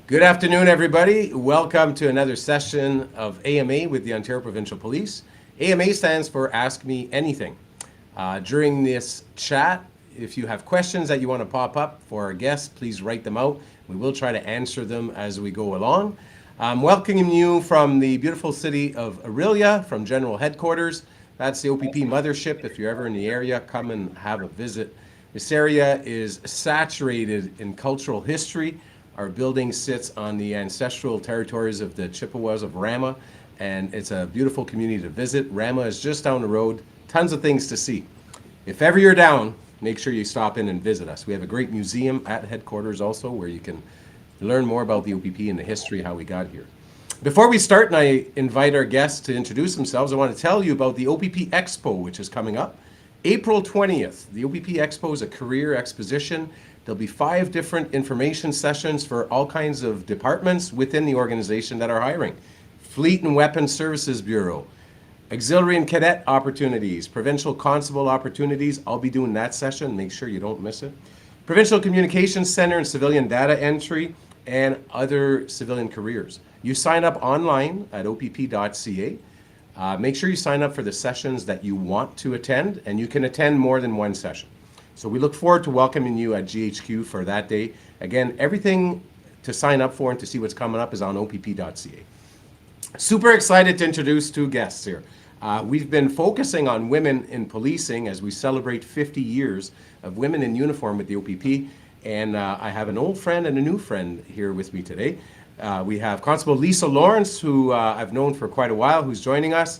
Good afternoon, everybody. Welcome to another session of AMA with the Ontario Provincial Police. AMA stands for Ask Me Anything. During this chat, if you have questions that you want to pop up for our guests, please write them out. We will try to answer them as we go along. I'm welcoming you from the beautiful city of Orillia, from General Headquarters. That's the OPP mothership. If you're ever in the area, come and have a visit. This area is saturated in cultural history. Our building sits on the ancestral territories of the Chippewas of Rama, and it's a beautiful community to visit. Rama is just down the road, tons of things to see. If ever you're down, make sure you stop in and visit us. We have a great museum at headquarters also where you can learn more about the OPP and the history, how we got here. Before we start, and I invite our guests to introduce themselves, I want to tell you about the OPP Expo, which is coming up. April 20th, the OPP Expo is a career exposition. There'll be 5 different information sessions for all kinds of departments within the organization that are hiring. Fleet and Weapons Services Bureau, auxiliary and cadet opportunities, provincial constable opportunities. I'll be doing that session. Make sure you don't miss it. Provincial Communications Center and civilian data entry, and other civilian careers. You sign up online at opp.ca. Make sure you sign up for the sessions that you want to attend, and you can attend more than one session. So we look forward to welcoming you at GHQ for that day. Again, everything to sign up for and to see what's coming up is on opp.ca. Super excited to introduce 2 guests here. We've been focusing on women in policing as we celebrate 50 years of women in uniform with the OPP. And I have an old friend and a new friend here with me today. We have Constable Lisa Lawrence, who I've known for quite a while, who's joining us.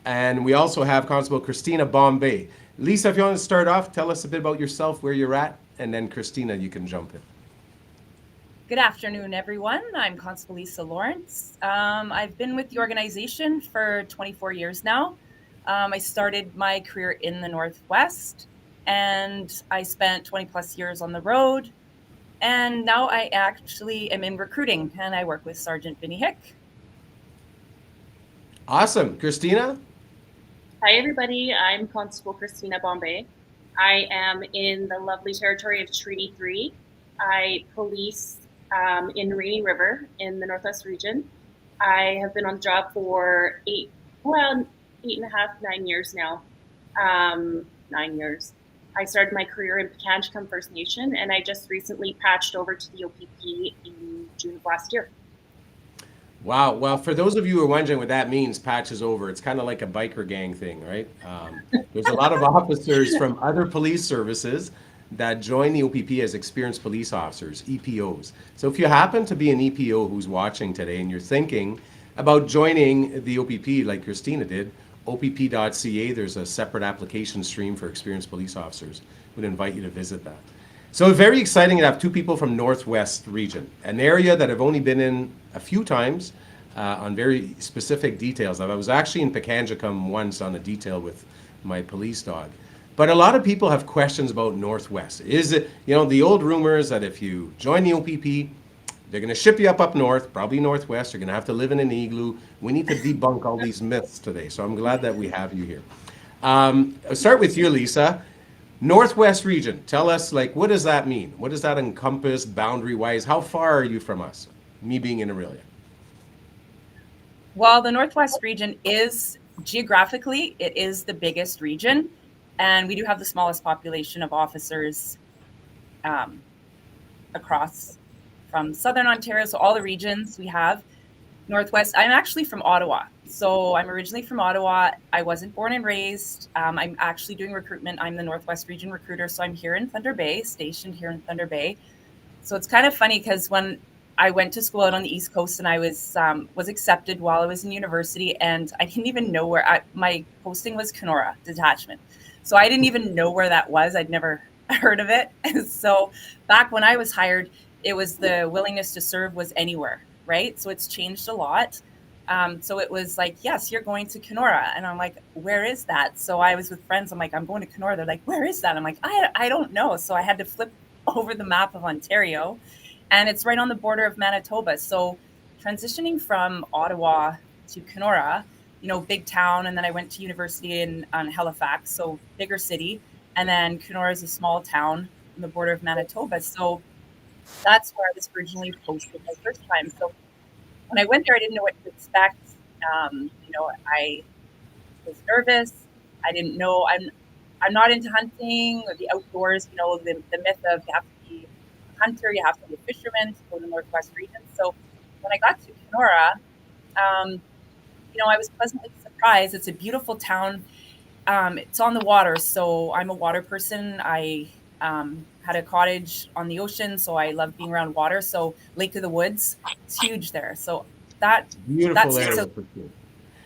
And we also have Constable Christina Bombay. Lisa, if you want to start off, tell us a bit about yourself, where you're at, and then Christina, you can jump in. Good afternoon, everyone. I'm Constable Lisa Lawrence. I've been with the organization for 24 years now. I started my career in the Northwest, and I spent 20 plus years on the road. And now I actually am in recruiting, and I work with Sergeant Vinnie Hick. Awesome. Christina? Hi, everybody. I'm Constable Christina Bombay. I am in the lovely territory of Treaty 3. I police in Rainy River in the Northwest region. I have been on the job for 8.5, 9 years now. 9 years. I started my career in Pikangikum First Nation, and I just recently patched over to the OPP in June of last year. Wow. Well, for those of you who are wondering what that means, patch is over. It's kind of like a biker gang thing, right? There's a lot of officers from other police services that join the OPP as experienced police officers, EPOs. So if you happen to be an EPO who's watching today and you're thinking about joining the OPP like Christina did, opp.ca, there's a separate application stream for experienced police officers. We'd invite you to visit that. So very exciting to have 2 people from Northwest region, an area that I've only been in a few times on very specific details. I was actually in Pikangikum once on a detail with my police dog. But a lot of people have questions about Northwest. Is it, the old rumors that if you join the OPP, they're going to ship you up north, probably Northwest. You're going to have to live in an igloo. We need to debunk all these myths today. So I'm glad that we have you here. I'll start with you, Lisa. Northwest region, tell us, what does that mean? What does that encompass boundary-wise? How far are you from us, me being in Orillia? Well, the Northwest region is, geographically, it is the biggest region. And we do have the smallest population of officers across from Southern Ontario. So all the regions we have. Northwest, I'm actually from Ottawa. So I'm originally from Ottawa. I wasn't born and raised. I'm actually doing recruitment. I'm the Northwest region recruiter. So I'm here in Thunder Bay, stationed here in Thunder Bay. So it's kind of funny because when I went to school out on the East Coast and I was accepted while I was in university, and I didn't even know where my posting was Kenora Detachment. So I didn't even know where that was. I'd never heard of it. So back when I was hired, it was the willingness to serve was anywhere, right? So it's changed a lot. So it was like, yes, you're going to Kenora. And I'm like, where is that? So I was with friends. I'm like, I'm going to Kenora. They're like, where is that? I'm like, I don't know. So I had to flip over the map of Ontario, and it's right on the border of Manitoba. So transitioning from Ottawa to Kenora, big town. And then I went to university in Halifax, so bigger city. And then Kenora is a small town on the border of Manitoba. So That's where I was originally posted my first time. So when I went there, I didn't know what to expect. I was nervous. I didn't know. I'm not into hunting or the outdoors. The myth of you have to be a hunter, you have to be a fisherman to go to the Northwest region. So when I got to Kenora, um, I was pleasantly surprised. It's a beautiful town. It's on the water, so I'm a water person. I had a cottage on the ocean, so I love being around water. So Lake of the Woods, it's huge there. So that that Beautiful sticks area out. for sure.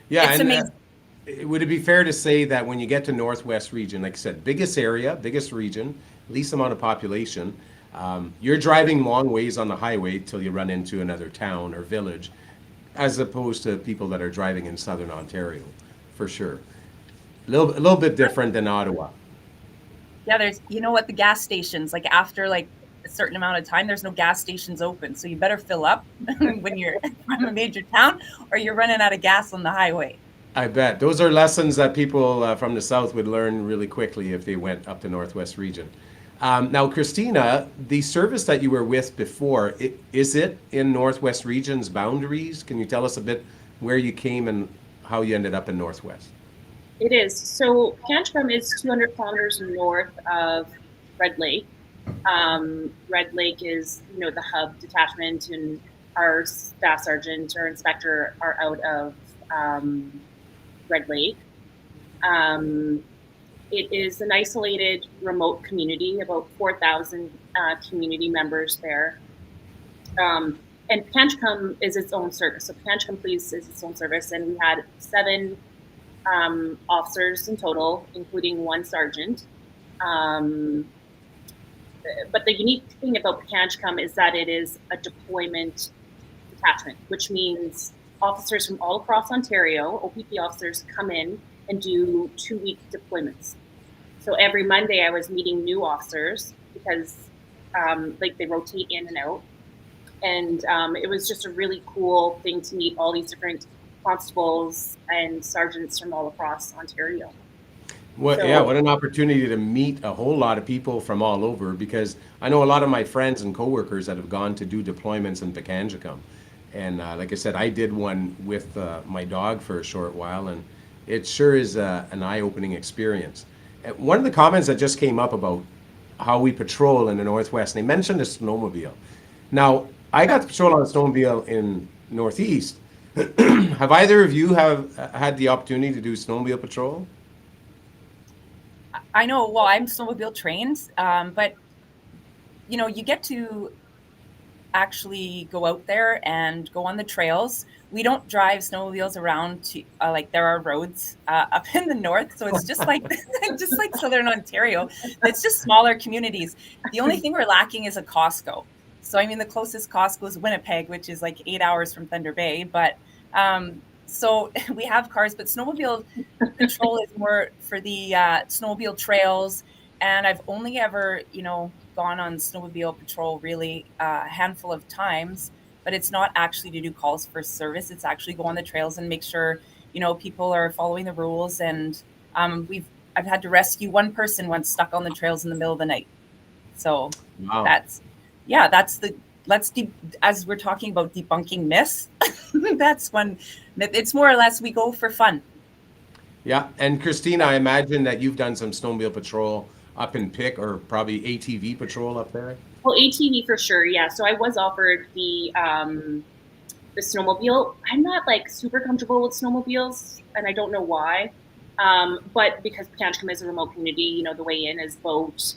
Yeah, It's and amazing. would it be fair to say that when you get to Northwest region, like I said, biggest area, biggest region, least amount of population, you're driving long ways on the highway till you run into another town or village, as opposed to people that are driving in southern Ontario, for sure. A little bit different than Ottawa. Yeah, there's what the gas stations like after like a certain amount of time, there's no gas stations open, so you better fill up when you're from a major town, or you're running out of gas on the highway. I bet those are lessons that people from the south would learn really quickly if they went up to Northwest region. Now, Christina, the service that you were with before, is it in Northwest region's boundaries? Can you tell us a bit where you came and how you ended up in Northwest? It is. So Canchcum is 200 kilometers north of Red Lake. Red Lake is, the hub detachment, and our staff sergeant or inspector are out of Red Lake. It is an isolated, remote community, about 4,000 community members there. And Canchcum is its own service. So Canchcum Police is its own service, and we had 7 officers in total, including 1 sergeant. But the unique thing about Canchcum is that it is a deployment detachment, which means officers from all across Ontario, OPP officers, come in and do 2-week deployments. So every Monday I was meeting new officers because they rotate in and out. And it was just a really cool thing to meet all these different constables and sergeants from all across Ontario. What an opportunity to meet a whole lot of people from all over, because I know a lot of my friends and coworkers that have gone to do deployments in Pikangikum. And like I said, I did one with my dog for a short while, and it sure is an eye-opening experience. One of the comments that just came up about how we patrol in the Northwest, and they mentioned the snowmobile. Now, I got to patrol on a snowmobile in Northeast. Have either of you have had the opportunity to do snowmobile patrol? I know. Well, I'm snowmobile trained, but you get to actually go out there and go on the trails. We don't drive snowmobiles around to there are roads up in the north, so it's just like just like southern Ontario. It's just smaller communities. The only thing we're lacking is a Costco. So I mean, the closest Costco is Winnipeg, which is like 8 hours from Thunder Bay. But so we have cars, but snowmobile patrol is more for the snowmobile trails. And I've only ever, gone on snowmobile patrol really a handful of times, but it's not actually to do calls for service. It's actually go on the trails and make sure, people are following the rules. And I've had to rescue one person once stuck on the trails in the middle of the night. So Wow. that's as we're talking about debunking myths, that's one myth. It's more or less we go for fun. Yeah, and Christina, I imagine that you've done some snowmobile patrol up in Pick, or probably ATV patrol up there. Well, ATV for sure, yeah. So I was offered the snowmobile. I'm not super comfortable with snowmobiles, and I don't know why. But because Pikangikum is a remote community, the way in is boat,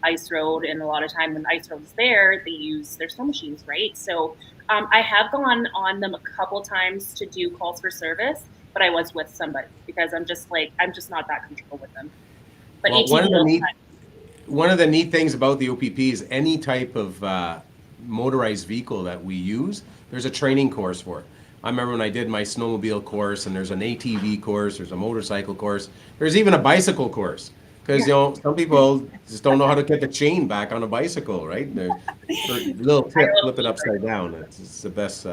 ice road, and a lot of time when ice road is there, they use their snow machines, right? So I have gone on them a couple times to do calls for service, but I was with somebody because I'm just not that comfortable with them. But Well, ATV one of the neat things about the OPP is any type of motorized vehicle that we use, there's a training course for it. I remember when I did my snowmobile course, and there's an ATV course, there's a motorcycle course, there's even a bicycle course. Because some people just don't know how to get the chain back on a bicycle, right? Little tip, flip it upside down. It's the best.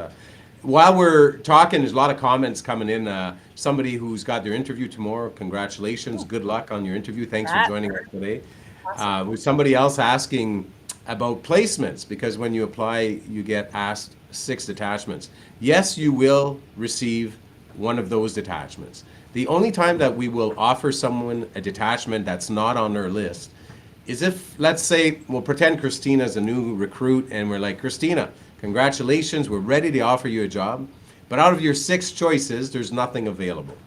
While we're talking, there's a lot of comments coming in. Somebody who's got their interview tomorrow, congratulations, good luck on your interview. Thanks for joining us today. With somebody else asking, about placements, because when you apply, you get asked 6 detachments. Yes, you will receive one of those detachments. The only time that we will offer someone a detachment that's not on their list is if, let's say, we'll pretend Christina's a new recruit and we're like, Christina, congratulations, we're ready to offer you a job, but out of your 6 choices, there's nothing available.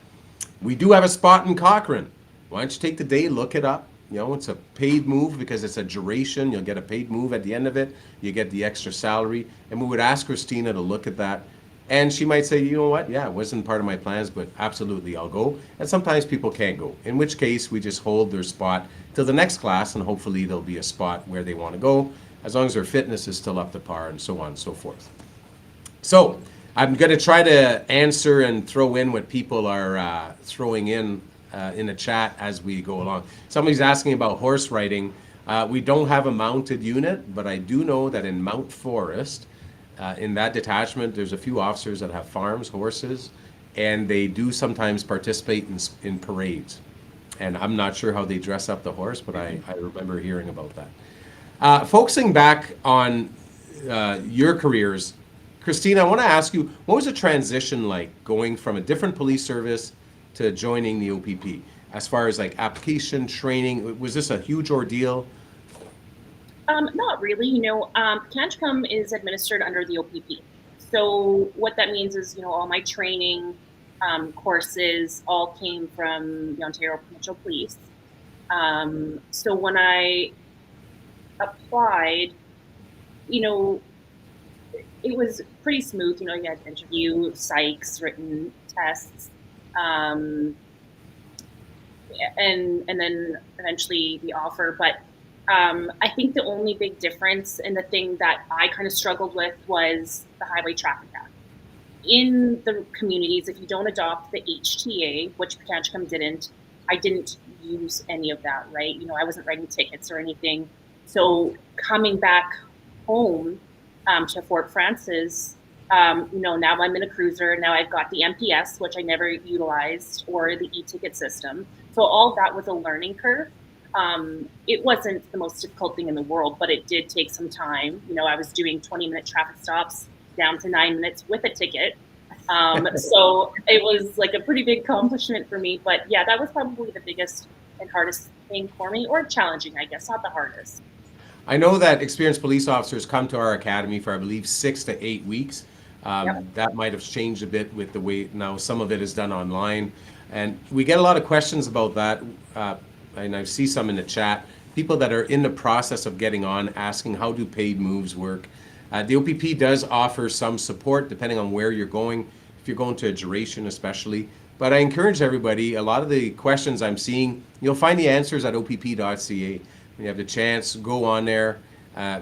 We do have a spot in Cochrane. Why don't you take the day, look it up. You know, it's a paid move because it's a duration. You'll get a paid move at the end of it. You get the extra salary. And we would ask Christina to look at that. And she might say, you know what? Yeah, it wasn't part of my plans, but absolutely I'll go. And sometimes people can't go, in which case we just hold their spot till the next class, and hopefully there'll be a spot where they want to go, as long as their fitness is still up to par, and so on and so forth. So I'm going to try to answer and throw in what people are throwing in the chat as we go along. Somebody's asking about horse riding. We don't have a mounted unit, but I do know that in Mount Forest, in that detachment, there's a few officers that have farms, horses, and they do sometimes participate in parades. And I'm not sure how they dress up the horse, but I remember hearing about that. Focusing back on your careers, Christine, I want to ask you, what was the transition like going from a different police service to joining the OPP? As far as like application, training, was this a huge ordeal? Not really. Canchcom is administered under the OPP. So what that means is, all my training courses all came from the Ontario Provincial Police. So when I applied, it was pretty smooth. You had interview, psychs, written tests, and then eventually the offer. But I think the only big difference and the thing that I kind of struggled with was the Highway Traffic Act. In the communities, if you don't adopt the HTA, which Canchcom didn't, I didn't use any of that, right? I wasn't writing tickets or anything. So coming back home to Fort Frances, now I'm in a cruiser. Now I've got the MPS, which I never utilized, or the e-ticket system. So all that was a learning curve. It wasn't the most difficult thing in the world, but it did take some time. I was doing 20-minute traffic stops down to 9 minutes with a ticket. So it was like a pretty big accomplishment for me. But yeah, that was probably the biggest and hardest thing for me, or challenging, I guess, not the hardest. I know that experienced police officers come to our academy for, I believe, 6 to 8 weeks. Yep. That might have changed a bit with the way now some of it is done online. And we get a lot of questions about that. And I see some in the chat, people that are in the process of getting on, asking how do paid moves work. The OPP does offer some support depending on where you're going, if you're going to a duration especially. But I encourage everybody, a lot of the questions I'm seeing, you'll find the answers at opp.ca. When you have the chance, go on there,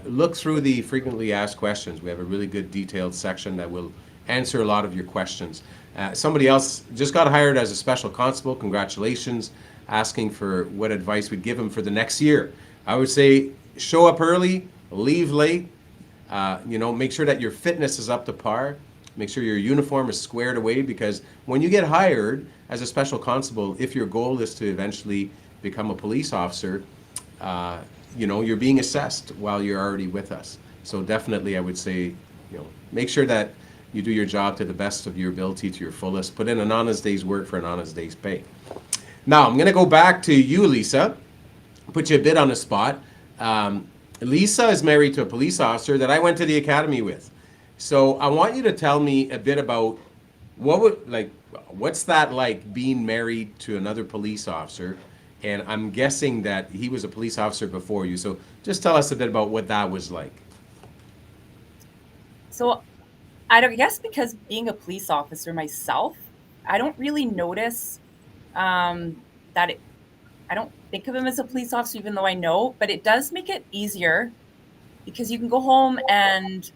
look through the frequently asked questions. We have a really good detailed section that will answer a lot of your questions. Somebody else just got hired as a special constable, congratulations, asking for what advice we'd give him for the next year. I would say show up early, leave late, make sure that your fitness is up to par, make sure your uniform is squared away, because when you get hired as a special constable, if your goal is to eventually become a police officer, you're being assessed while you're already with us. So definitely I would say, make sure that you do your job to the best of your ability, to your fullest. Put in an honest day's work for an honest day's pay. Now, I'm going to go back to you, Lisa, put you a bit on the spot. Lisa is married to a police officer that I went to the academy with. So I want you to tell me a bit about what's that like being married to another police officer? And I'm guessing that he was a police officer before you. So just tell us a bit about what that was like. So I guess because being a police officer myself, I don't really notice that I don't think of him as a police officer, even though I know, but it does make it easier because you can go home and,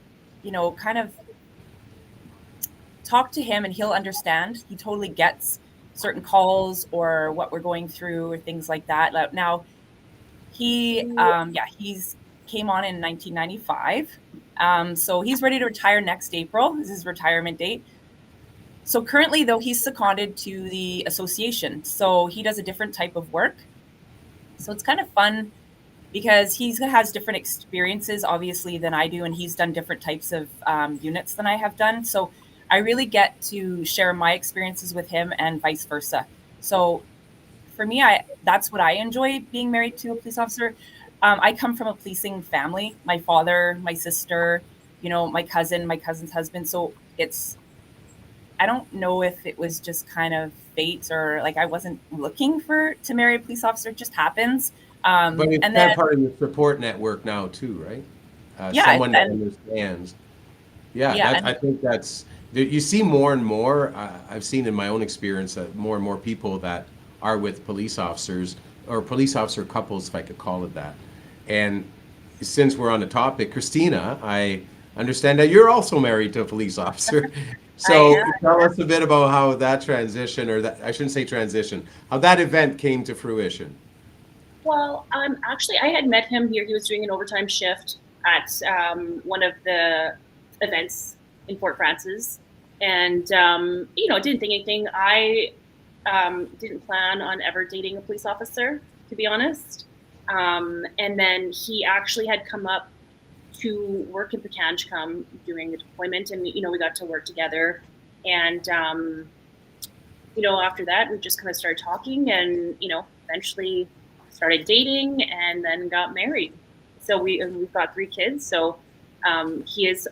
kind of talk to him and he'll understand. He totally gets certain calls or what we're going through or things like that. Now, he's came on in 1995. So he's ready to retire next April. This is his retirement date. So currently, though, he's seconded to the association. So he does a different type of work. So it's kind of fun because he has different experiences, obviously, than I do, and he's done different types of units than I have done. So I really get to share my experiences with him and vice versa. So for me, that's what I enjoy being married to a police officer. I come from a policing family. My father, my sister, my cousin, my cousin's husband. So I don't know if it was just kind of fate or like I wasn't looking to marry a police officer. It just happens. But it's And kind then, of part of your support network now too, right? yeah, Someone that and understands. Yeah, yeah, I think you see more and more. I've seen in my own experience that more and more people that are with police officers or police officer couples, if I could call it that. And since we're on the topic, Christina, I understand that you're also married to a police officer. I So tell us a bit about how that transition, or that I shouldn't say transition, how that event came to fruition. Well, actually, I had met him here. He was doing an overtime shift at one of the events in Fort Francis, and didn't think anything. I didn't plan on ever dating a police officer, to be honest. And then he actually had come up to work in Pekanchcum during the deployment, and we got to work together. And after that, we just kind of started talking, and eventually started dating, and then got married. So we've got 3 kids. So he is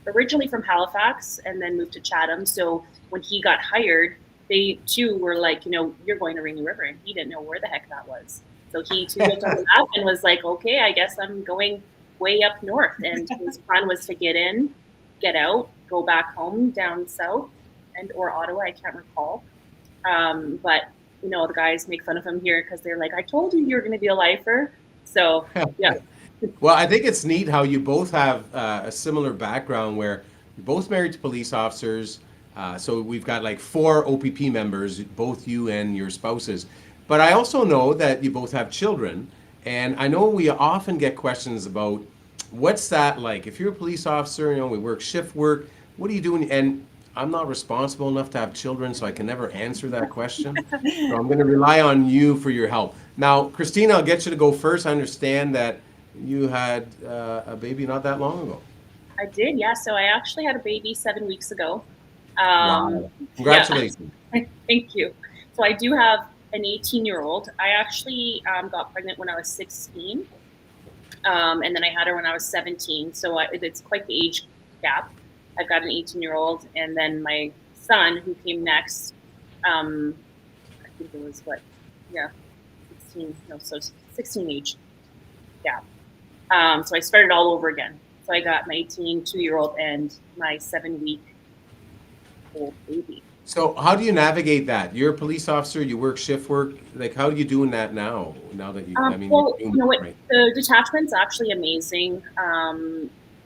originally from Halifax, and then moved to Chatham. So when he got hired, they too were like, you're going to Rainy River, and he didn't know where the heck that was. So he too looked on the map and was like, okay, I guess I'm going way up north. And his plan was to get in, get out, go back home down south, or Ottawa, I can't recall. But the guys make fun of him here because they're like, I told you were going to be a lifer. So yeah. Well, I think it's neat how you both have a similar background where you're both married to police officers. So we've got like 4 OPP members, both you and your spouses. But I also know that you both have children. And I know we often get questions about what's that like? If you're a police officer, we work shift work, what are you doing? And I'm not responsible enough to have children, so I can never answer that question. So I'm going to rely on you for your help. Now, Christina, I'll get you to go first. I understand that you had a baby not that long ago. I did, yeah. So I actually had a baby 7 weeks ago. Wow. Congratulations. Yeah. Thank you. So I do have an 18-year-old. I actually got pregnant when I was 16. And then I had her when I was 17. So it's quite the age gap. I've got an 18-year-old, and then my son, who came next, I think it was 16, no, so 16 age gap. So I started all over again. So I got my 2-year-old and my 7-week-old baby. So how do you navigate that? You're a police officer, you work shift work. Like, how are you doing that now? Now that well, the detachment's actually amazing.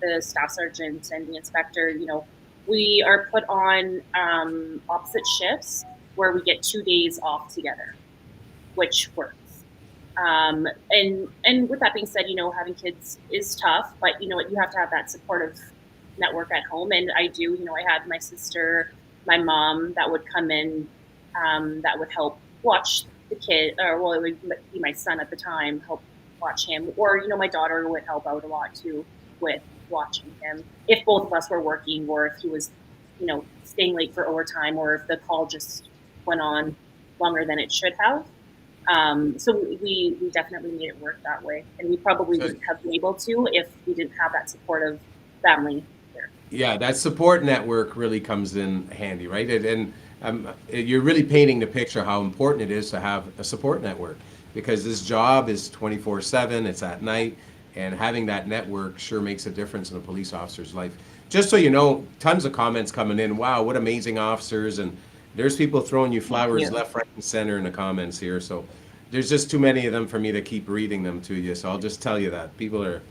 The staff sergeant and the inspector, we are put on opposite shifts where we get 2 days off together, which works. And with that being said, having kids is tough, but you have to have that supportive network at home. And I do, I had my sister, my mom that would come in, that would help watch the kid, or well, it would be my son at the time, help watch him, or my daughter would help out a lot too with watching him if both of us were working, or if he was staying late for overtime, or if the call just went on longer than it should have. So we definitely made it work that way, and we probably wouldn't have been able to if we didn't have that supportive family there. Yeah, that support network really comes in handy, right? And you're really painting the picture how important it is to have a support network, because this job is 24/7, it's at night, and having that network sure makes a difference in a police officer's life. Just so you know, tons of comments coming in. Wow, what amazing officers. And there's people throwing you flowers left, right, and center in the comments here. So there's just too many of them for me to keep reading them to you. So I'll just tell you that. People are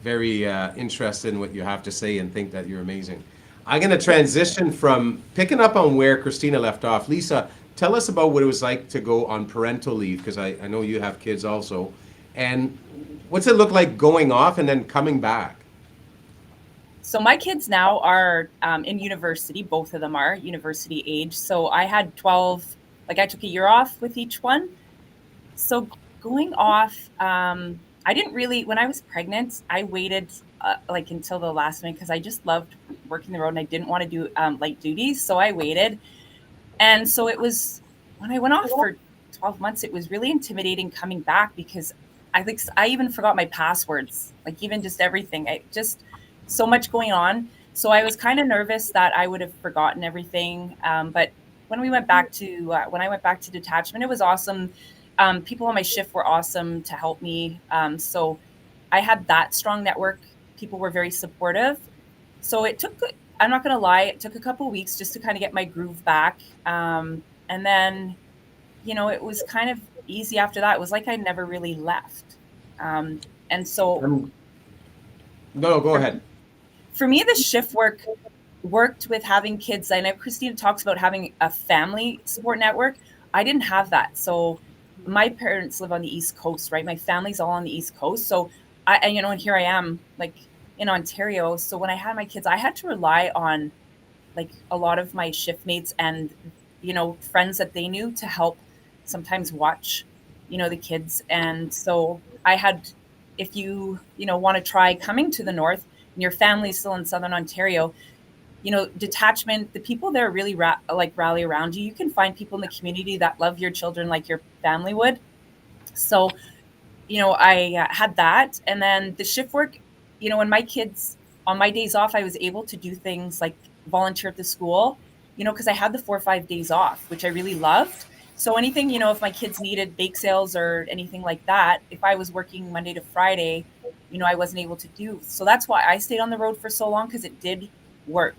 very interested in what you have to say and think that you're amazing. I'm going to transition from picking up on where Christina left off. Lisa, tell us about what it was like to go on parental leave, because I know you have kids also. And what's it look like going off and then coming back? So my kids now are in university. Both of them are university age. So I had 12, I took a year off with each one. So going off, I didn't really, when I was pregnant, I waited like until the last minute because I just loved working the road and I didn't want to do light duties. So I waited. And so it was when I went off for 12 months, it was really intimidating coming back because I think I even forgot my passwords, like even just everything. I just so much going on. So I was kind of nervous that I would have forgotten everything. But when I went back to detachment, it was awesome. People on my shift were awesome to help me. So I had that strong network. People were very supportive. So it took, I'm not going to lie, it took a couple of weeks just to kind of get my groove back. And then, it was kind of easy after that. It was like I never really left. And so No, go for, ahead. for me, the shift work worked with having kids. I know Christina talks about having a family support network. I didn't have that. So my parents live on the East Coast, right? My family's all on the East Coast. So and here I am like in Ontario. So when I had my kids, I had to rely on like a lot of my shift mates and, friends that they knew to help sometimes watch, the kids. And so I had, if you want to try coming to the North and your family's still in Southern Ontario, detachment, the people there really rally around you. You can find people in the community that love your children like your family would. So, I had that. And then the shift work, when my kids, on my days off, I was able to do things like volunteer at the school, because I had the 4 or 5 days off, which I really loved. So anything, if my kids needed bake sales or anything like that, if I was working Monday to Friday, I wasn't able to do. So that's why I stayed on the road for so long, because it did work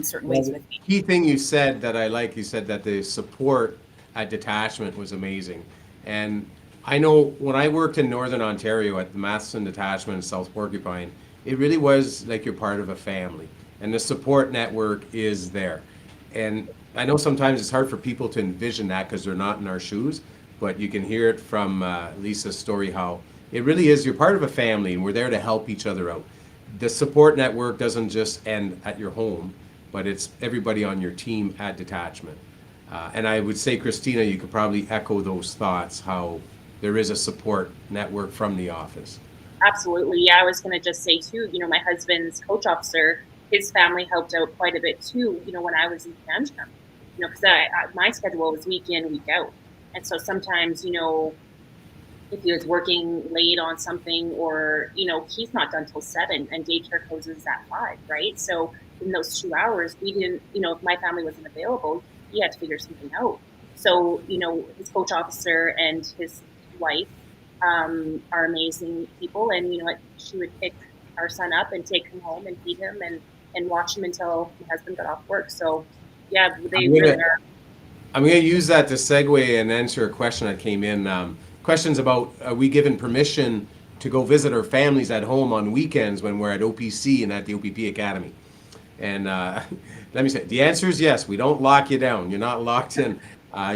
certain Well, ways the with me. key thing you said that I like, you said that the support at detachment was amazing. And I know when I worked in Northern Ontario at the Matheson Detachment in South Porcupine, it really was like you're part of a family. And the support network is there. And I know sometimes it's hard for people to envision that because they're not in our shoes, but you can hear it from Lisa's story how it really is you're part of a family and we're there to help each other out. The support network doesn't just end at your home, but it's everybody on your team at detachment. And I would say, Christina, you could probably echo those thoughts, how there is a support network from the office. Absolutely. Yeah, I was going to just say too, my husband's coach officer, his family helped out quite a bit too, when I was in Canada, because my schedule was week in, week out. And so sometimes, if he was working late on something or, he's not done till 7 and daycare closes at 5, right? So in those 2 hours, we didn't, if my family wasn't available, he had to figure something out. So, his coach officer and his wife are amazing people. And, she would pick our son up and take him home and feed him and watch him until my husband got off work. So, yeah, they really are. I'm going to use that to segue and answer a question that came in. Questions about, are we given permission to go visit our families at home on weekends when we're at OPC and at the OPP Academy? And let me say, the answer is yes. We don't lock you down. You're not locked in.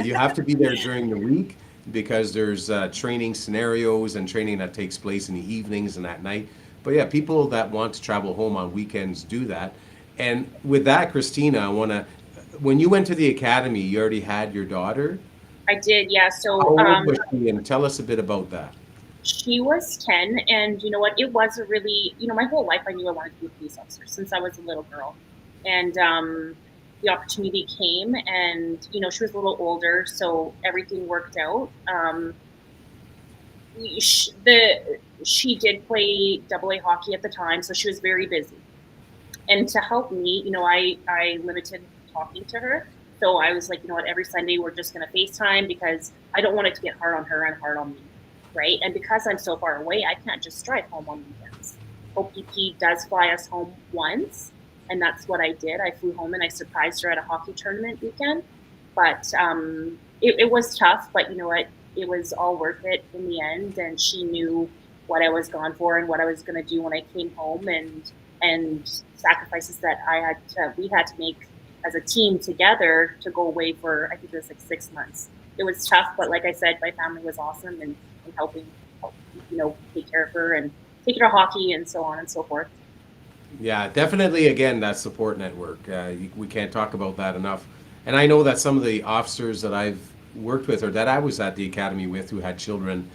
You have to be there during the week because there's training scenarios and training that takes place in the evenings and at night. But yeah, people that want to travel home on weekends do that. And with that, Christina, when you went to the academy, you already had your daughter? I did, yeah. So How old was she? And tell us a bit about that. she was 10, and you know what? It was a really, my whole life I knew I wanted to be a police officer since I was a little girl. And the opportunity came, and, she was a little older, so everything worked out. She did play AA hockey at the time, so she was very busy. And to help me, I limited talking to her. So I was like, every Sunday we're just going to FaceTime because I don't want it to get hard on her and hard on me, right? And because I'm so far away, I can't just drive home on weekends. OPP does fly us home once, and that's what I did. I flew home and I surprised her at a hockey tournament weekend. But it was tough, but you know what? It was all worth it in the end, and she knew what I was gone for and what I was going to do when I came home, and sacrifices that we had to make as a team together to go away for, I think it was like 6 months. It was tough, but like I said, my family was awesome and helping, take care of her and take her to hockey and so on and so forth. Yeah, definitely. Again, that support network. We can't talk about that enough. And I know that some of the officers that I've worked with, or that I was at the academy with, who had children,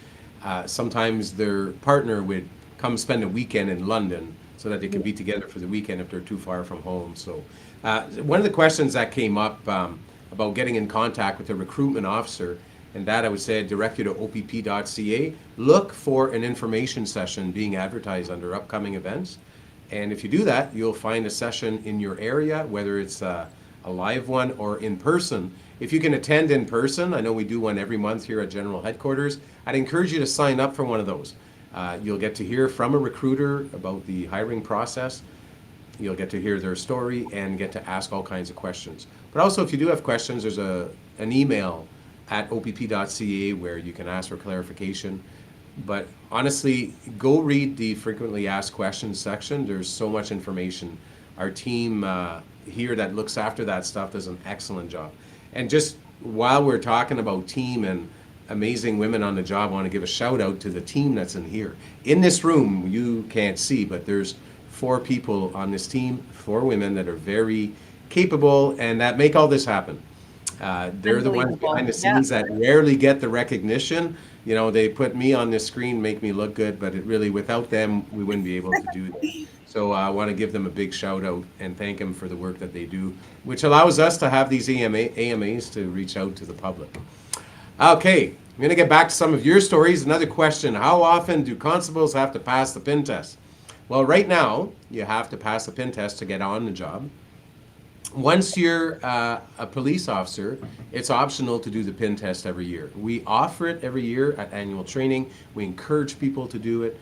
sometimes their partner would come spend a weekend in London so that they could be together for the weekend if they're too far from home. So one of the questions that came up about getting in contact with a recruitment officer, and that I would say I'd direct you to opp.ca. Look for an information session being advertised under upcoming events. And if you do that, you'll find a session in your area, whether it's a live one or in person. If you can attend in person, I know we do one every month here at General Headquarters, I'd encourage you to sign up for one of those. You'll get to hear from a recruiter about the hiring process. You'll get to hear their story and get to ask all kinds of questions. But also, if you do have questions, there's an email at opp.ca where you can ask for clarification. But honestly, go read the frequently asked questions section. There's so much information. Our team here that looks after that stuff does an excellent job. And just while we're talking about team and amazing women on the job, I want to give a shout out to the team that's in here. In this room, you can't see, but there's 4 people on this team, 4 women that are very capable and that make all this happen. They're the ones behind the scenes that rarely get the recognition. You know, they put me on this screen, make me look good, but it really, without them, we wouldn't be able to do that. So I want to give them a big shout out and thank them for the work that they do, which allows us to have these AMAs to reach out to the public. Okay, I'm going to get back to some of your stories. Another question, how often do constables have to pass the PIN test? Well, right now, you have to pass the PIN test to get on the job. Once you're a police officer, it's optional to do the PIN test every year. We offer it every year at annual training. We encourage people to do it.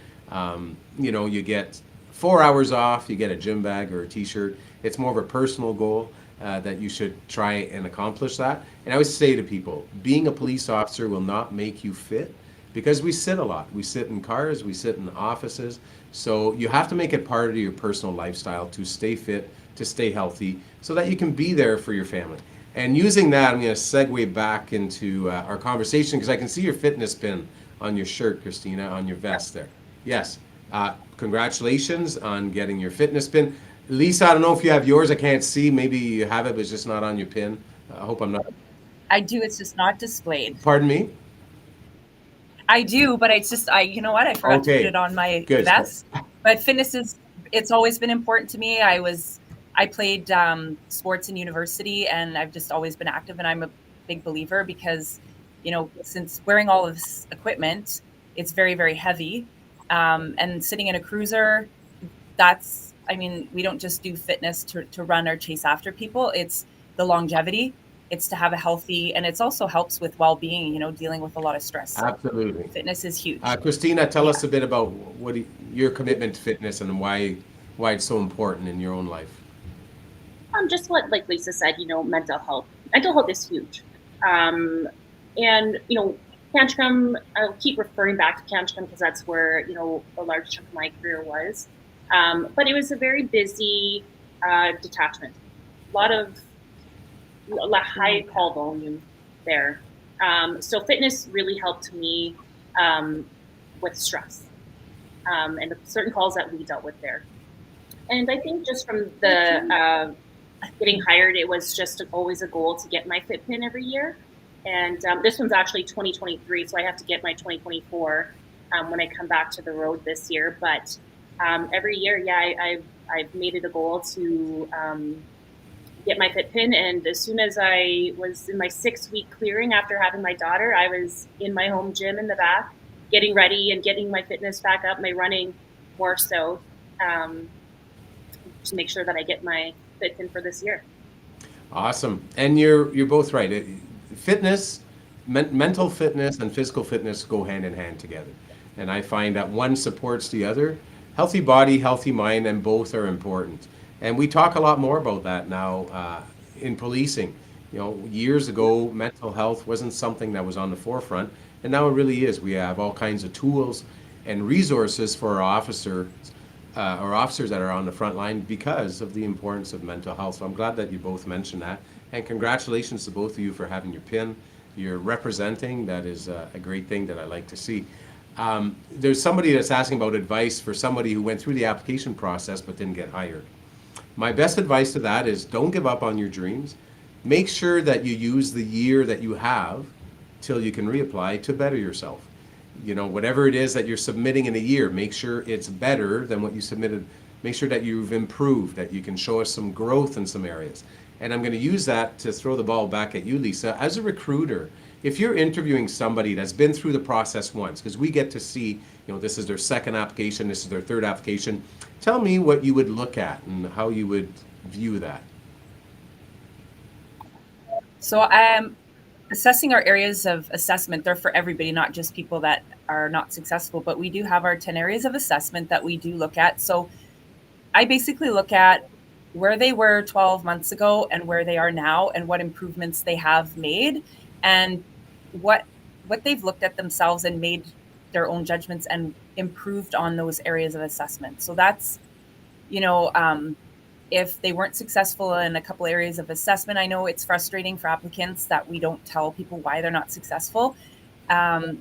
You know, you get 4 hours off, you get a gym bag or a t-shirt. It's more of a personal goal that you should try and accomplish that. And I always say to people, being a police officer will not make you fit because we sit a lot. We sit in cars, we sit in offices. So you have to make it part of your personal lifestyle to stay fit, to stay healthy, so that you can be there for your family. And using that, I'm going to segue back into our conversation because I can see your fitness pin on your shirt, Christina, on your vest there. Yes. Congratulations on getting your fitness pin. Lisa, I don't know if you have yours. I can't see. Maybe you have it, but it's just not on your pin. I hope I'm not. I do. It's just not displayed. Pardon me? I do, but it's just, you know what? I forgot to put it on my vest. But fitness it's always been important to me. I played sports in university and I've just always been active, and I'm a big believer because, you know, since wearing all of this equipment, it's very, very heavy. And sitting in a cruiser, we don't just do fitness to run or chase after people. It's the longevity. It's to have a healthy, and it's also helps with well-being, you know, dealing with a lot of stress. So absolutely. Fitness is huge. Christina, tell us a bit about your commitment to fitness and why it's so important in your own life. Just what, like Lisa said, you know, mental health. Mental health is huge. And, you know, Canchicum, I'll keep referring back to Canchicum because that's where, you know, a large chunk of my career was. But it was a very busy detachment. A lot of high call volume there. So fitness really helped me with stress and the certain calls that we dealt with there. And I think just from the getting hired, it was just always a goal to get my fit pin every year. And this one's actually 2023, so I have to get my 2024 when I come back to the road this year. But every year, I've made it a goal to get my fit pin. And as soon as I was in my 6-week clearing after having my daughter, I was in my home gym in the back, getting ready and getting my fitness back up, my running more so, to make sure that I get my fit pin for this year. Awesome. And you're both right. Fitness, mental fitness and physical fitness go hand in hand together. And I find that one supports the other. Healthy body, healthy mind, and both are important. And we talk a lot more about that now in policing. You know, years ago, mental health wasn't something that was on the forefront, and now it really is. We have all kinds of tools and resources for our officers that are on the front line because of the importance of mental health. So I'm glad that you both mentioned that. And congratulations to both of you for having your pin. You're representing. That is a great thing that I like to see. There's somebody that's asking about advice for somebody who went through the application process but didn't get hired. My best advice to that is don't give up on your dreams. Make sure that you use the year that you have till you can reapply to better yourself. You know, whatever it is that you're submitting in a year, make sure it's better than what you submitted. Make sure that you've improved, that you can show us some growth in some areas. And I'm going to use that to throw the ball back at you, Lisa. As a recruiter, if you're interviewing somebody that's been through the process once, because we get to see, you know, this is their second application, this is their third application, tell me what you would look at and how you would view that. So assessing our areas of assessment, they're for everybody, not just people that are not successful, but we do have our 10 areas of assessment that we do look at. So I basically look at where they were 12 months ago and where they are now and what improvements they have made and what they've looked at themselves and made their own judgments and improved on those areas of assessment. So that's, you know, if they weren't successful in a couple areas of assessment, I know it's frustrating for applicants that we don't tell people why they're not successful.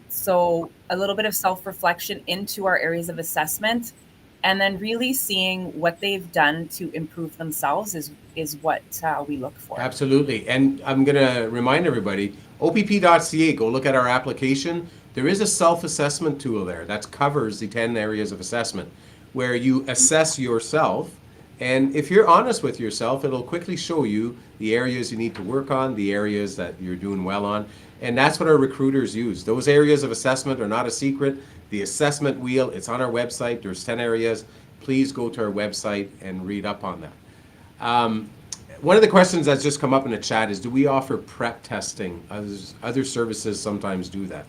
So a little bit of self-reflection into our areas of assessment, and then really seeing what they've done to improve themselves is what we look for. Absolutely. And I'm going to remind everybody, opp.ca, go look at our application. There is a self-assessment tool there that covers the 10 areas of assessment where you assess yourself. And if you're honest with yourself, it'll quickly show you the areas you need to work on, the areas that you're doing well on. And that's what our recruiters use. Those areas of assessment are not a secret. The assessment wheel, it's on our website. There's 10 areas. Please go to our website and read up on that. One of the questions that's just come up in the chat is, do we offer prep testing? Other services sometimes do that.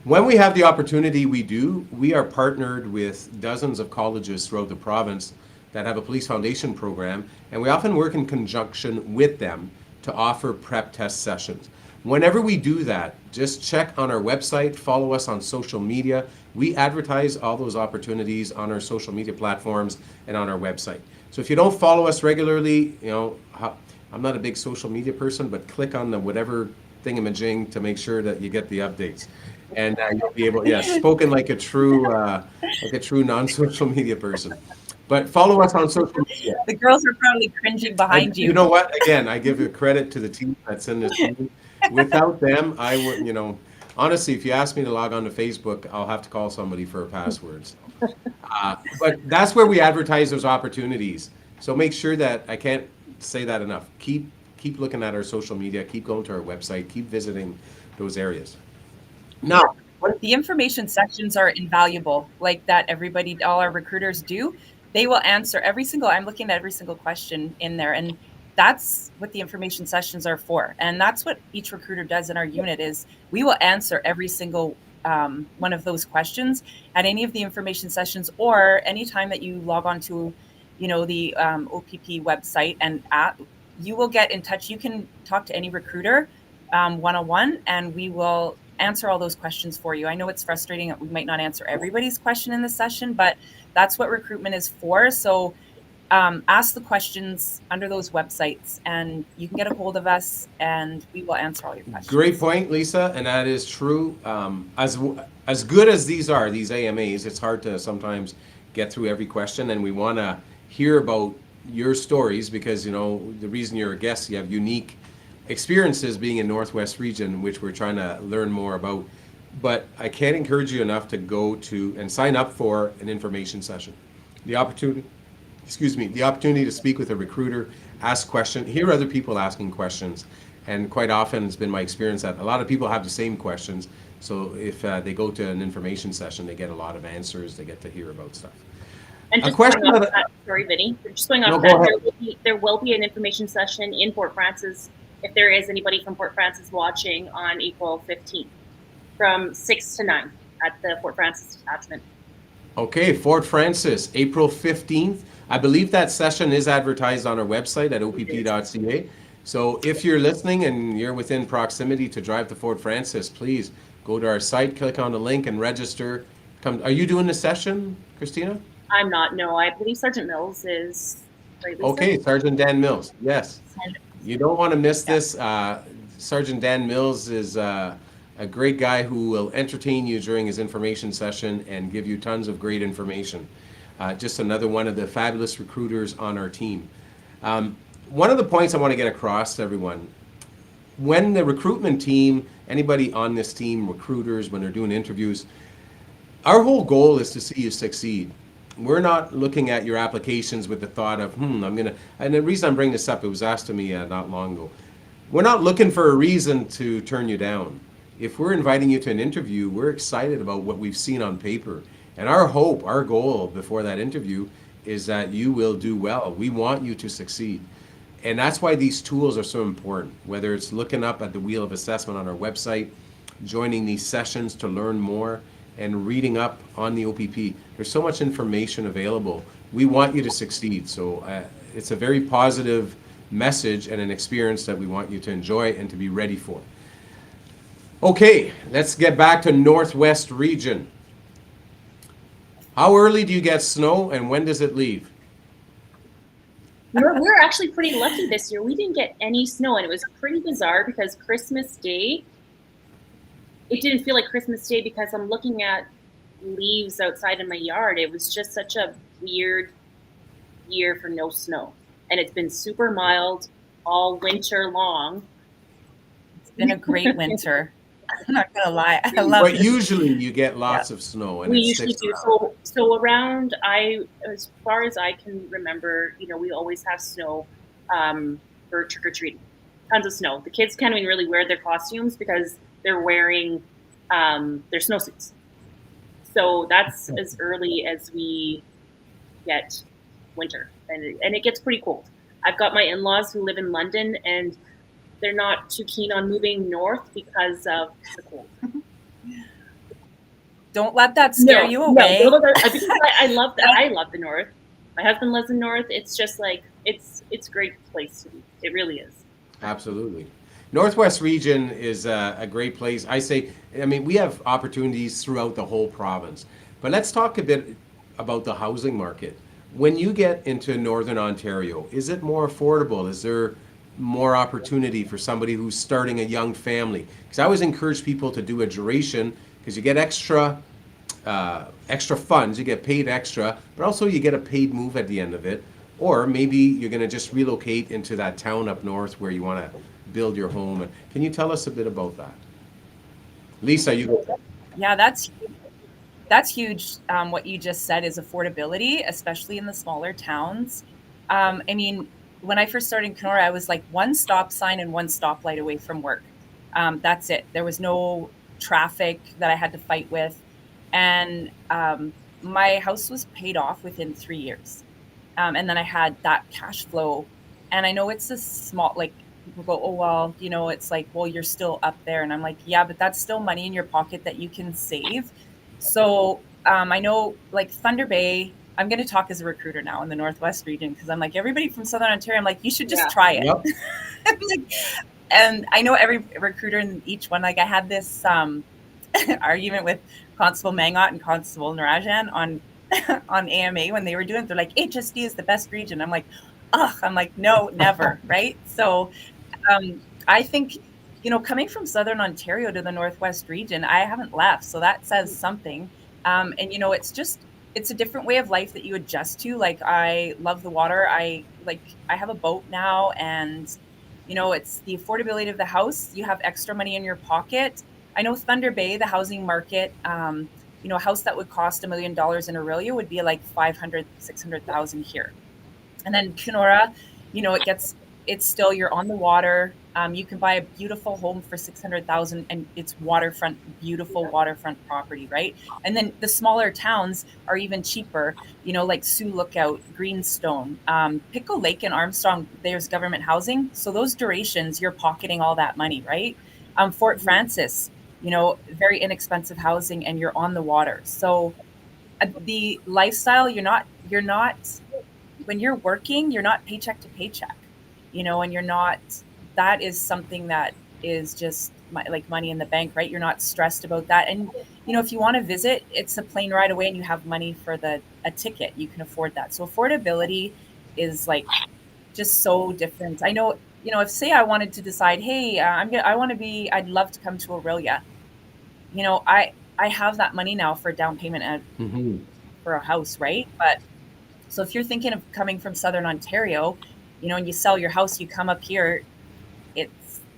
When we have the opportunity, we do. We are partnered with dozens of colleges throughout the province that have a police foundation program, and we often work in conjunction with them to offer prep test sessions. Whenever we do that, just check on our website, follow us on social media. We advertise all those opportunities on our social media platforms and on our website. So if you don't follow us regularly, you know, I'm not a big social media person, but click on the whatever thingamajig to make sure that you get the updates. And you'll be able, spoken like a true non-social media person. But follow us on social media. The girls are probably cringing behind you. You know what? Again, I give credit to the team that's in this meeting. Without them, I would, you know, honestly, if you ask me to log on to Facebook, I'll have to call somebody for a password. But that's where we advertise those opportunities. So make sure that, I can't say that enough, keep looking at our social media, keep going to our website, keep visiting those areas. Now, the information sections are invaluable, like that all our recruiters do. They will answer I'm looking at every single question in there, and that's what the information sessions are for. And that's what each recruiter does in our unit is we will answer every single one of those questions at any of the information sessions, or anytime that you log on to, you know, the OPP website and app, you will get in touch. You can talk to any recruiter one-on-one, and we will answer all those questions for you. I know it's frustrating that we might not answer everybody's question in the session, but that's what recruitment is for. So ask the questions under those websites and you can get a hold of us and we will answer all your questions. Great point, Lisa, and that is true. As good as these are, these AMAs, it's hard to sometimes get through every question, and we want to hear about your stories because, you know, the reason you're a guest, you have unique experiences being in Northwest region, which we're trying to learn more about. But I can't encourage you enough to go to and sign up for an information session. The opportunity to speak with a recruiter, ask questions, hear other people asking questions. And quite often it's been my experience that a lot of people have the same questions. So if they go to an information session, they get a lot of answers, they get to hear about stuff. And just going off that, sorry, Vinny, just going off that, there will be an information session in Fort Frances if there is anybody from Fort Frances watching on April 15th from 6 to 9 at the Fort Frances detachment. Okay, Fort Frances, April 15th. I believe that session is advertised on our website at opp.ca. So if you're listening and you're within proximity to drive to Fort Frances, please go to our site, click on the link and register. Are you doing the session, Christina? I'm not, no. I believe Sergeant Mills is. Right, Lisa? Okay, Sergeant Dan Mills, yes. You don't want to miss this. Sergeant Dan Mills is a great guy who will entertain you during his information session and give you tons of great information. Just another one of the fabulous recruiters on our team. One of the points I want to get across to everyone, when the recruitment team, anybody on this team, recruiters, when they're doing interviews, our whole goal is to see you succeed. We're not looking at your applications with the thought of, and the reason I'm bringing this up, it was asked to me not long ago. We're not looking for a reason to turn you down. If we're inviting you to an interview, we're excited about what we've seen on paper. And our hope, our goal before that interview is that you will do well. We want you to succeed. And that's why these tools are so important, whether it's looking up at the wheel of assessment on our website, joining these sessions to learn more, and reading up on the OPP. There's so much information available. We want you to succeed. So it's a very positive message and an experience that we want you to enjoy and to be ready for. Okay, let's get back to Northwest region. How early do you get snow and when does it leave? We're actually pretty lucky this year. We didn't get any snow, and it was pretty bizarre because Christmas Day, it didn't feel like Christmas Day because I'm looking at leaves outside in my yard. It was just such a weird year for no snow. And it's been super mild all winter long. It's been a great winter. I'm not gonna lie, I love But it. usually you get lots of snow and We it usually sticks do. around. So around, as far as I can remember, we always have snow for trick or treating. Tons of snow. The kids can't even really wear their costumes because they're wearing their snowsuits. So that's as early as we get winter, and it gets pretty cold. I've got my in-laws who live in London, and they're not too keen on moving north because of the cold. Don't let that scare you away. No, because I love that. I love the north. My husband lives in north. It's just like it's a great place to be. It really is. Absolutely. Northwest region is a great place. We have opportunities throughout the whole province. But let's talk a bit about the housing market. When you get into Northern Ontario, is it more affordable? Is there more opportunity for somebody who's starting a young family? Because I always encourage people to do a duration because you get extra funds, you get paid extra, but also you get a paid move at the end of it. Or maybe you're going to just relocate into that town up north where you want to build your home. Can you tell us a bit about that? Lisa, you go. Yeah, that's huge. What you just said is affordability, especially in the smaller towns. When I first started in Kenora, I was like one stop sign and one stoplight away from work. That's it. There was no traffic that I had to fight with. And my house was paid off within 3 years. And then I had that cash flow. And I know it's a small, like, people go, oh, well, it's like, well, you're still up there. And I'm like, yeah, but that's still money in your pocket that you can save. So I know, like, Thunder Bay, I'm going to talk as a recruiter now in the Northwest region because I'm like, everybody from Southern Ontario, I'm like, you should just try it. Yep. And I know every recruiter in each one, like I had this argument with Constable Mangot and Constable Narajan on AMA when they were doing it. They're like, HSD is the best region. I'm like, ugh. I'm like, no, never. Right. So I think, coming from Southern Ontario to the Northwest region, I haven't left. So that says something. And, it's a different way of life that you adjust to. Like, I love the water. I have a boat now, and, it's the affordability of the house. You have extra money in your pocket. I know Thunder Bay, the housing market, a house that would cost $1 million in Aurelia would be like 500, 600,000 here. And then Kenora, it's still, you're on the water. You can buy a beautiful home for 600,000 and it's waterfront, beautiful waterfront property, right? And then the smaller towns are even cheaper, like Sioux Lookout, Greenstone, Pickle Lake and Armstrong, there's government housing. So those durations, you're pocketing all that money, right? Fort Francis, very inexpensive housing and you're on the water. So the lifestyle, you're not, when you're working, you're not paycheck to paycheck, and you're not, that is something that is just like money in the bank, right? You're not stressed about that. And, if you want to visit, it's a plane ride away and you have money for a ticket, you can afford that. So affordability is like just so different. I know, if say I wanted to decide, hey, I'd love to come to Aurelia, I have that money now for down payment for a house, right? But so if you're thinking of coming from Southern Ontario, and you sell your house, you come up here,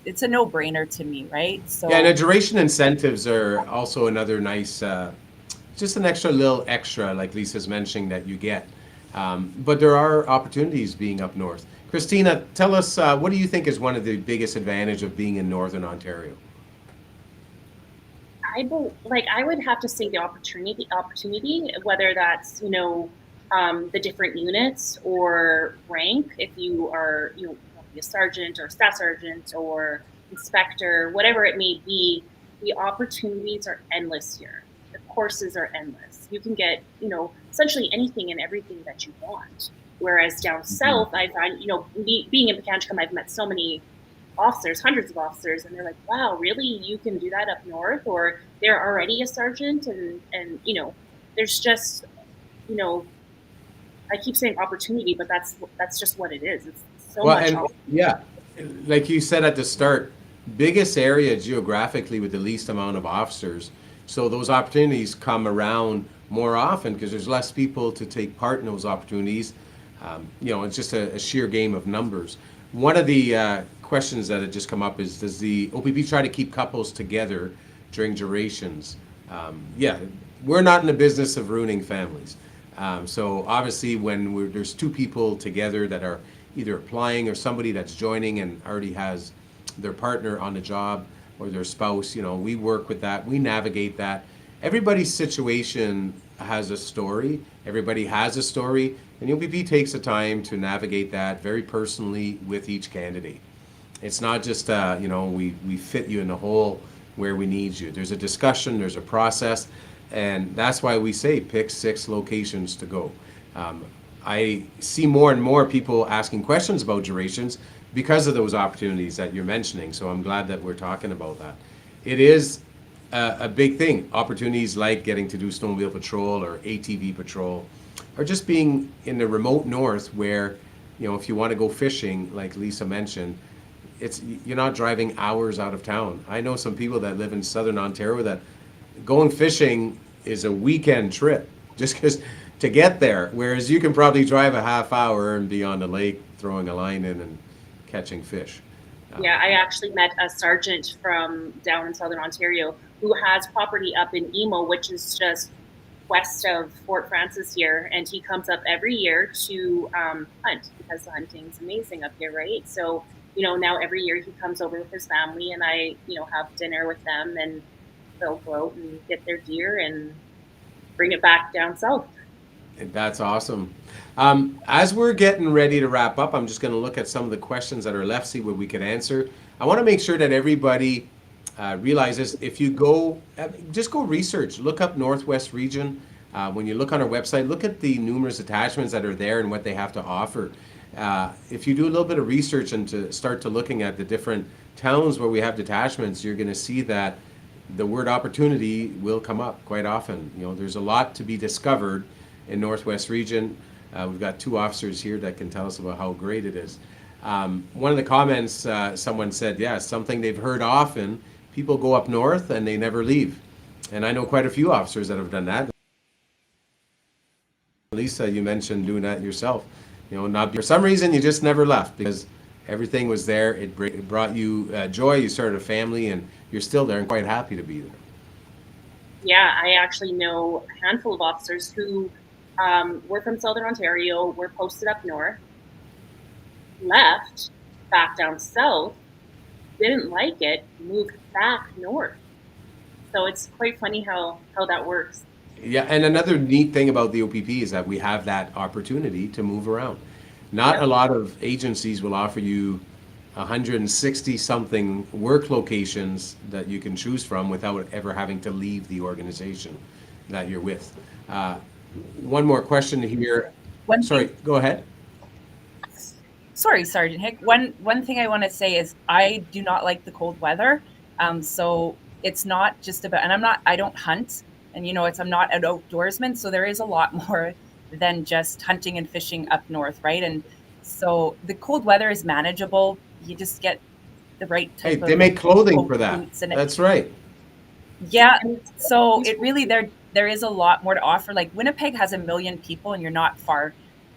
it's a no-brainer to me, right? So Yeah, and the duration incentives are also another nice, just an extra little extra, like Lisa's mentioning, that you get. But there are opportunities being up north. Christina, tell us, what do you think is one of the biggest advantage of being in Northern Ontario? I would have to say the opportunity, whether that's, the different units or rank. If you are, want to be a sergeant or a staff sergeant or inspector, whatever it may be, the opportunities are endless here. The courses are endless. You can get, essentially anything and everything that you want. Whereas down south, I find, being in Pekanchikam, I've met so many officers, hundreds of officers, and they're like, wow, really, you can do that up north? Or they're already a sergeant, and there's just, I keep saying opportunity, but that's just what it is. It's so Well, much and yeah, like you said at the start, biggest area geographically with the least amount of officers. So those opportunities come around more often because there's less people to take part in those opportunities. It's just a sheer game of numbers. One of the questions that had just come up is, does the OPP try to keep couples together during durations? Yeah, we're not in the business of ruining families. So obviously when there's two people together that are either applying or somebody that's joining and already has their partner on the job or their spouse, we work with that, we navigate that. Everybody's situation has a story, everybody has a story, and the OPP takes the time to navigate that very personally with each candidate. It's not just, we fit you in the hole where we need you. There's a discussion, there's a process, and that's why we say pick 6 locations to go. I see more and more people asking questions about durations because of those opportunities that you're mentioning, so I'm glad that we're talking about that. It is a big thing. Opportunities like getting to do snowmobile patrol or ATV patrol, or just being in the remote north where, if you want to go fishing, like Lisa mentioned, you're not driving hours out of town. I know some people that live in Southern Ontario that going fishing is a weekend trip just because to get there, whereas you can probably drive a half hour and be on the lake throwing a line in and catching fish. Yeah, I actually met a sergeant from down in Southern Ontario who has property up in Emo, which is just west of Fort Francis here, and he comes up every year to hunt because the hunting's amazing up here, right? So, now every year he comes over with his family, and I, have dinner with them, and they'll go out and get their deer and bring it back down south. That's awesome. As we're getting ready to wrap up, I'm just going to look at some of the questions that are left, see what we could answer. I want to make sure that everybody realizes if you go, just go research, look up Northwest Region. When you look on our website, look at the numerous attachments that are there and what they have to offer. If you do a little bit of research and to start to looking at the different towns where we have detachments, you're going to see that the word opportunity will come up quite often. There's a lot to be discovered in Northwest Region. We've got 2 officers here that can tell us about how great it is. One of the comments, someone said, yeah, something they've heard often, people go up north and they never leave. And I know quite a few officers that have done that. Lisa, you mentioned doing that yourself. Not for some reason you just never left because everything was there. It brought you joy. You started a family and you're still there and quite happy to be there. Yeah, I actually know a handful of officers who were from Southern Ontario, were posted up north, left back down south, didn't like it, moved back north. So it's quite funny how that works. Yeah, and another neat thing about the OPP is that we have that opportunity to move around. Not a lot of agencies will offer you 160 something work locations that you can choose from without ever having to leave the organization that you're with. One more question here. Sorry, go ahead. Sorry, Sergeant Hick. One thing I want to say is I do not like the cold weather. So it's not just about, and I don't hunt, and I'm not an outdoorsman. So there is a lot more than just hunting and fishing up north, right? And so the cold weather is manageable. You just get the right type of. They make clothing for that. That's right. Yeah. So it really, there is a lot more to offer. Like Winnipeg has 1 million people and you're not far,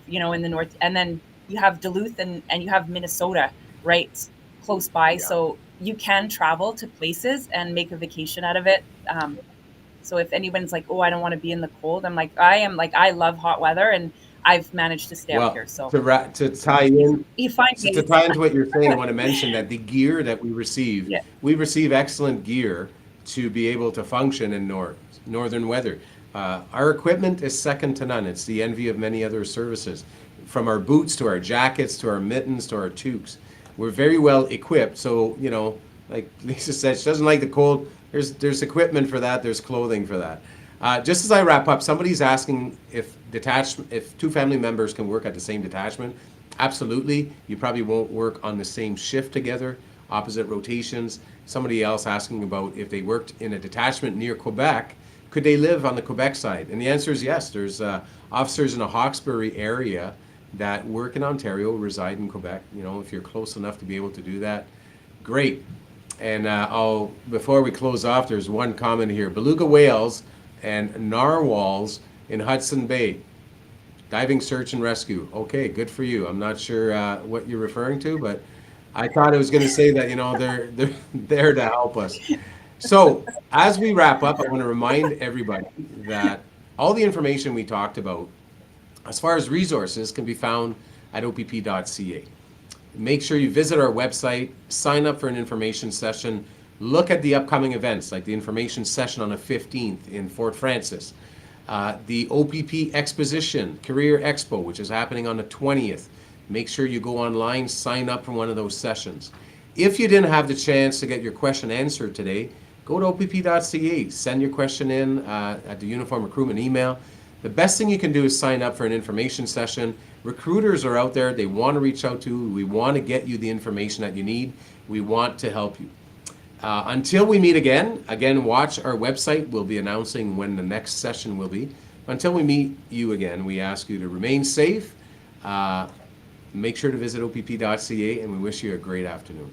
in the north. And then you have Duluth and you have Minnesota right close by. Yeah. So, you can travel to places and make a vacation out of it. So if anyone's like, oh, I don't want to be in the cold, I love hot weather, and I've managed to stay up Well, here. So to tie in, you find so to ways. tie into what you're saying, I want to mention that the gear that Yeah. we receive excellent gear to be able to function in northern weather. Our equipment is second to none. It's the envy of many other services. From our boots to our jackets to our mittens to our toques. We're very well equipped. So, you know, like Lisa said, she doesn't like the cold. There's equipment for that. There's clothing for that. Just as I wrap up, somebody's asking if two family members can work at the same detachment. Absolutely. You probably won't work on the same shift together, opposite rotations. Somebody else asking about if they worked in a detachment near Quebec, could they live on the Quebec side? And the answer is yes. There's officers in the Hawkesbury area that work in Ontario, reside in Quebec. You know, if you're close enough to be able to do that, great. And before we close off, there's one comment here. Beluga whales and narwhals in Hudson Bay. Diving, search, and rescue. Okay, good for you. I'm not sure what you're referring to, but I thought I was going to say that, you know, they're there to help us. So as we wrap up, I want to remind everybody that all the information we talked about, as far as resources, can be found at opp.ca. Make sure you visit our website, sign up for an information session, look at the upcoming events, like the information session on the 15th in Fort Francis, the OPP Exposition, Career Expo, which is happening on the 20th. Make sure you go online, sign up for one of those sessions. If you didn't have the chance to get your question answered today, go to opp.ca, send your question in at the Uniform Recruitment email. The best thing you can do is sign up for an information session. Recruiters are out there. They want to reach out to you. We want to get you the information that you need. We want to help you. Until we meet again, watch our website. We'll be announcing when the next session will be. Until we meet you again, we ask you to remain safe. Make sure to visit opp.ca, and we wish you a great afternoon.